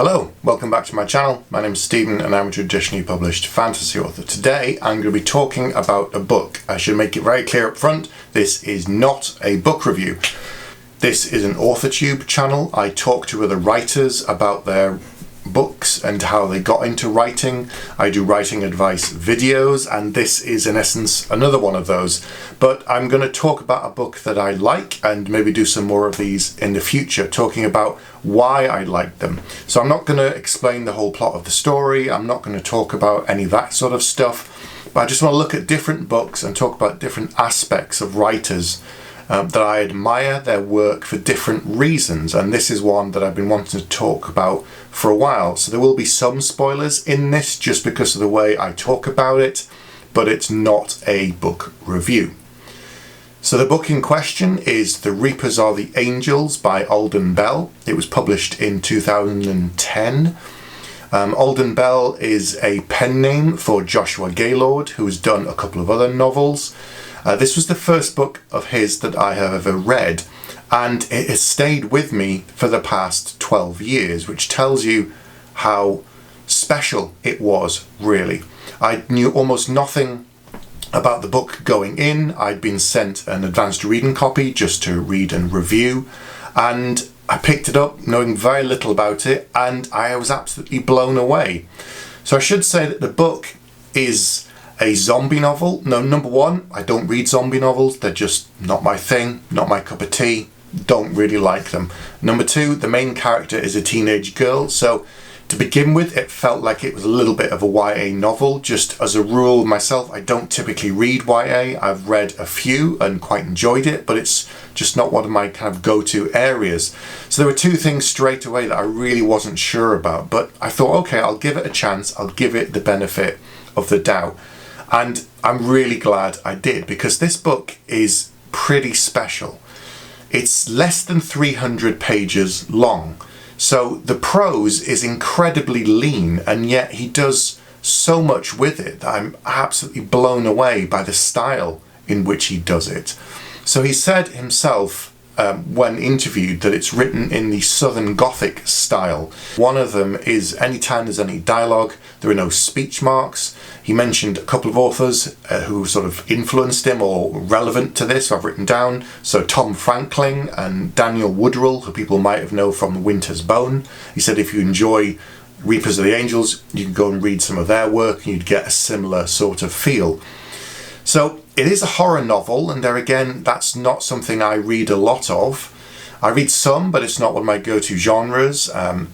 Hello, welcome back to my channel. My name is Stephen and I'm a traditionally published fantasy author. Today I'm going to be talking about a book. I should make it very clear up front, this is not a book review. This is an authortube channel. I talk to other writers about their books and how they got into writing. I do writing advice videos and this is in essence another one of those. But I'm going to talk about a book that I like and maybe do some more of these in the future, talking about why I like them. So I'm not going to explain the whole plot of the story. I'm not going to talk about any of that sort of stuff. But I just want to look at different books and talk about different aspects of writers that I admire their work for different reasons, and this is one that I've been wanting to talk about for a while. So there will be some spoilers in this just because of the way I talk about it, but it's not a book review. So the book in question is The Reapers Are the Angels by Alden Bell. It was published in 2010. Alden Bell is a pen name for Joshua Gaylord, who has done a couple of other novels. This was the first book of his that I have ever read, and it has stayed with me for the past 12 years, which tells you how special it was, really. I knew almost nothing about the book going in. I'd been sent an advanced reading copy just to read and review, and I picked it up knowing very little about it, and I was absolutely blown away. So I should say that the book is a zombie novel. No, number one, I don't read zombie novels. They're just not my thing, not my cup of tea. Don't really like them. Number two, the main character is a teenage girl. So to begin with, it felt like it was a little bit of a YA novel. Just as a rule myself, I don't typically read YA. I've read a few and quite enjoyed it, but it's just not one of my kind of go-to areas. So there were two things straight away that I really wasn't sure about, but I thought, okay, I'll give it a chance. I'll give it the benefit of the doubt. And I'm really glad I did, because this book is pretty special. It's less than 300 pages long. So the prose is incredibly lean, and yet he does so much with it that I'm absolutely blown away by the style in which he does it. So he said himself, when interviewed, that it's written in the Southern Gothic style. One of them is anytime there's any dialogue, there are no speech marks. He mentioned a couple of authors who sort of influenced him or relevant to this, I've written down. So Tom Franklin and Daniel Woodrell, who people might have known from Winter's Bone. He said if you enjoy Reapers of the Angels, you can go and read some of their work and you'd get a similar sort of feel. So it is a horror novel, and there again, that's not something I read a lot of. I read some, but it's not one of my go-to genres. A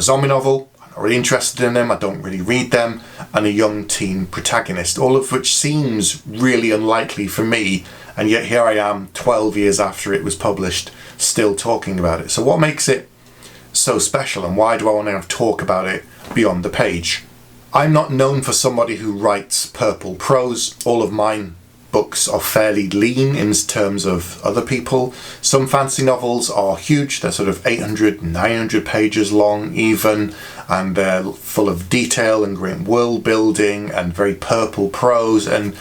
zombie novel, I'm not really interested in them, I don't really read them, and a young teen protagonist, all of which seems really unlikely for me, and yet here I am 12 years after it was published, still talking about it. So what makes it so special, and why do I want to talk about it beyond the page? I'm not known for somebody who writes purple prose. All of mine books are fairly lean in terms of other people. Some fantasy novels are huge, they're sort of 800, 900 pages long even, and they're full of detail and great world building and very purple prose, and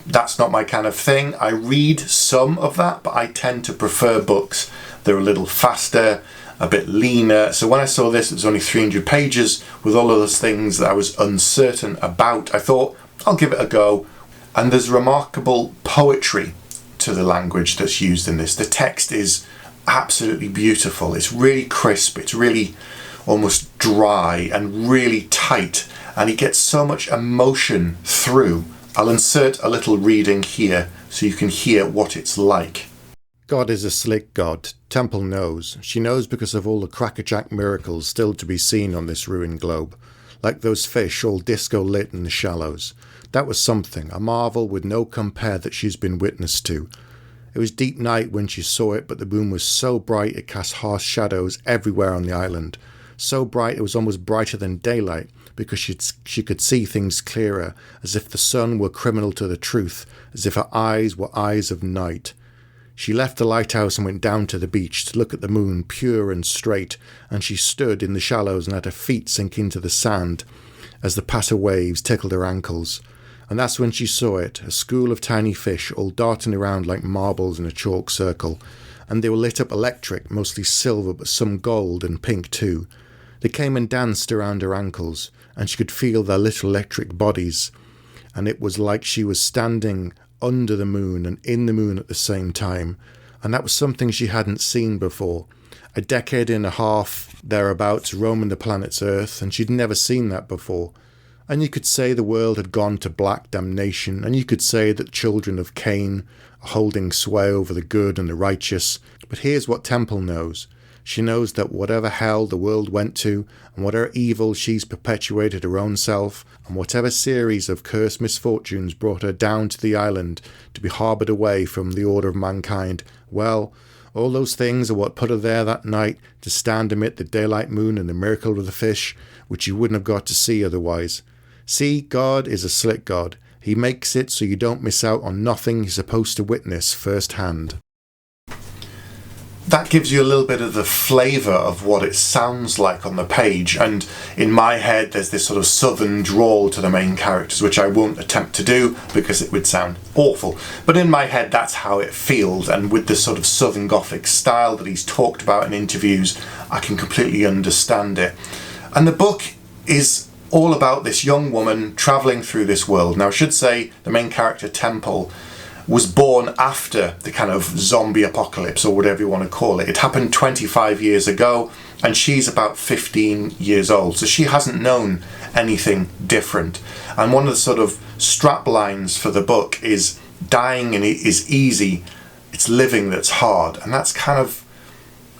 that's not my kind of thing. I read some of that, but I tend to prefer books that are a little faster, a bit leaner. So when I saw this, it was only 300 pages with all of those things that I was uncertain about. I thought, I'll give it a go. And there's remarkable poetry to the language that's used in this. The text is absolutely beautiful. It's really crisp. It's really almost dry and really tight. And it gets so much emotion through. I'll insert a little reading here so you can hear what it's like. God is a slick god. Temple knows. She knows because of all the crackerjack miracles still to be seen on this ruined globe. Like those fish all disco-lit in the shallows. That was something, a marvel with no compare that she's been witness to. It was deep night when she saw it, but the moon was so bright it cast harsh shadows everywhere on the island. So bright it was almost brighter than daylight, because she could see things clearer, as if the sun were criminal to the truth, as if her eyes were eyes of night. She left the lighthouse and went down to the beach to look at the moon pure and straight, and she stood in the shallows and let her feet sink into the sand as the patter waves tickled her ankles. And that's when she saw it, a school of tiny fish all darting around like marbles in a chalk circle, and they were lit up electric, mostly silver but some gold and pink too. They came and danced around her ankles, and she could feel their little electric bodies, and it was like she was standing under the moon and in the moon at the same time, and that was something she hadn't seen before. A decade and a half thereabouts roaming the planet's Earth, and she'd never seen that before. And you could say the world had gone to black damnation, and you could say that children of Cain are holding sway over the good and the righteous. But here's what Temple knows. She knows that whatever hell the world went to, and whatever evil she's perpetuated her own self, and whatever series of cursed misfortunes brought her down to the island to be harboured away from the order of mankind, well, all those things are what put her there that night to stand amid the daylight moon and the miracle of the fish, which you wouldn't have got to see otherwise. See, God is a slick God. He makes it so you don't miss out on nothing you're supposed to witness firsthand. That gives you a little bit of the flavour of what it sounds like on the page, and in my head there's this sort of southern drawl to the main characters, which I won't attempt to do because it would sound awful, but in my head that's how it feels, and with the sort of southern gothic style that he's talked about in interviews, I can completely understand it. And the book is all about this young woman travelling through this world. Now I should say the main character Temple was born after the kind of zombie apocalypse, or whatever you want to call it. It happened 25 years ago, and she's about 15 years old, so she hasn't known anything different. And one of the sort of strap lines for the book is, dying is easy, it's living that's hard. And that's kind of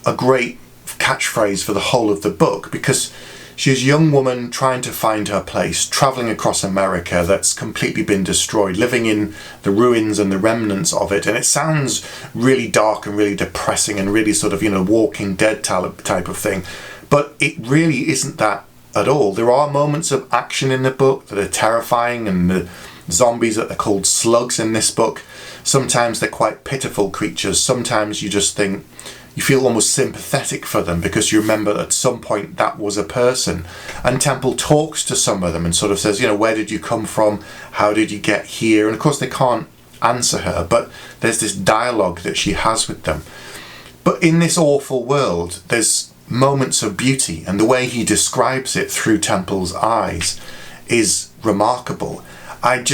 a great catchphrase for the whole of the book, because she's a young woman trying to find her place, travelling across America that's completely been destroyed, living in the ruins and the remnants of it. And it sounds really dark and really depressing and really sort of, Walking Dead type of thing. But it really isn't that at all. There are moments of action in the book that are terrifying, and the zombies that they're called slugs in this book, sometimes they're quite pitiful creatures. Sometimes you just think, you feel almost sympathetic for them because you remember at some point that was a person. And Temple talks to some of them and sort of says, where did you come from? How did you get here? And of course they can't answer her, but there's this dialogue that she has with them. But in this awful world, there's moments of beauty, and the way he describes it through Temple's eyes is remarkable. I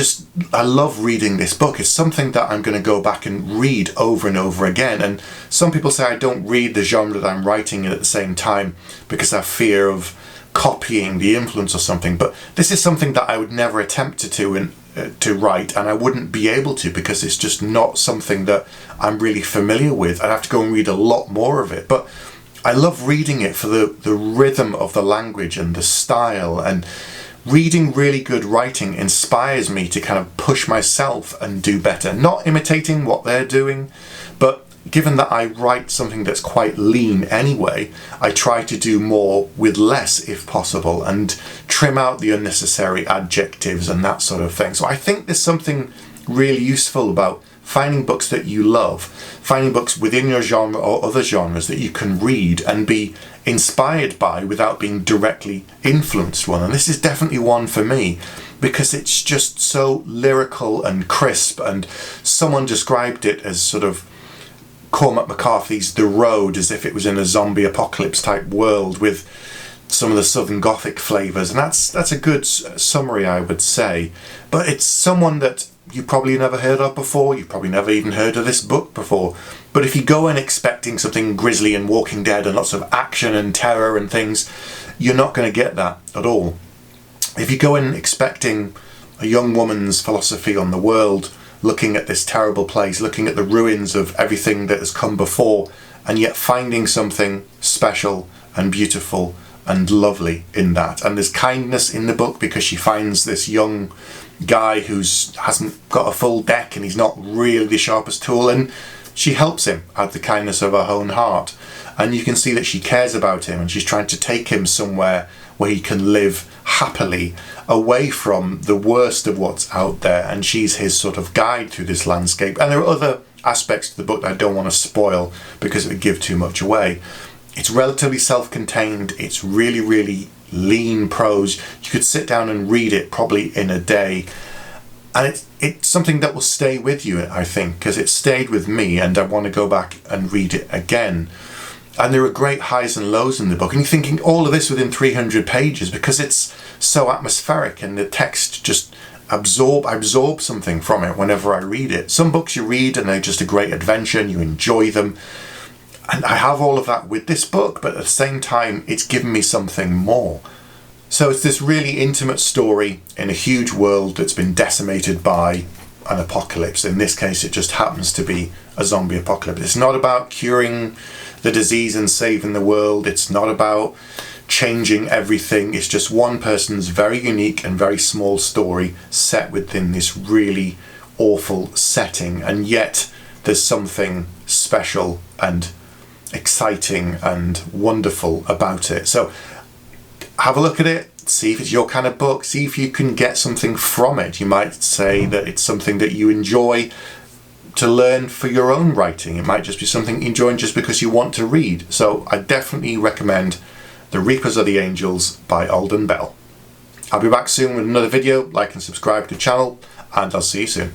love reading this book. It's something that I'm going to go back and read over and over again. And some people say I don't read the genre that I'm writing in at the same time because I fear of copying the influence or something. But this is something that I would never attempt to write, and I wouldn't be able to because it's just not something that I'm really familiar with. I'd have to go and read a lot more of it. But I love reading it for the rhythm of the language and the style, and reading really good writing inspires me to kind of push myself and do better. Not imitating what they're doing, but given that I write something that's quite lean anyway, I try to do more with less if possible, and trim out the unnecessary adjectives and that sort of thing. So I think there's something really useful about finding books that you love, finding books within your genre or other genres that you can read and be inspired by without being directly influenced one. And this is definitely one for me because it's just so lyrical and crisp, and someone described it as sort of Cormac McCarthy's The Road, as if it was in a zombie apocalypse type world with some of the Southern Gothic flavours, and that's a good summary, I would say. But it's someone that you probably never heard of before. You've probably never even heard of this book before. But if you go in expecting something grisly and Walking Dead and lots of action and terror and things, you're not going to get that at all. If you go in expecting a young woman's philosophy on the world, looking at this terrible place, looking at the ruins of everything that has come before, and yet finding something special and beautiful and lovely in that. And there's kindness in the book because she finds this young guy who's hasn't got a full deck and he's not really the sharpest tool, and she helps him out of the kindness of her own heart. And you can see that she cares about him, and she's trying to take him somewhere where he can live happily away from the worst of what's out there, and she's his sort of guide through this landscape. And there are other aspects to the book that I don't want to spoil because it would give too much away. It's relatively self-contained. It's really, really lean prose. You could sit down and read it probably in a day, and it's something that will stay with you, I think, because it stayed with me, and I want to go back and read it again. And there are great highs and lows in the book. And you're thinking all of this within 300 pages because it's so atmospheric and the text just I absorb something from it whenever I read it. Some books you read and they're just a great adventure and you enjoy them. And I have all of that with this book, but at the same time, it's given me something more. So it's this really intimate story in a huge world that's been decimated by an apocalypse. In this case, it just happens to be a zombie apocalypse. It's not about curing the disease and saving the world. It's not about changing everything. It's just one person's very unique and very small story set within this really awful setting. And yet there's something special and exciting and wonderful about it. So have a look at it, see if it's your kind of book, see if you can get something from it. You might say that it's something that you enjoy to learn for your own writing. It might just be something you enjoy just because you want to read. So I definitely recommend The Reapers of the Angels by Alden Bell. I'll be back soon with another video. Like and subscribe to the channel, and I'll see you soon.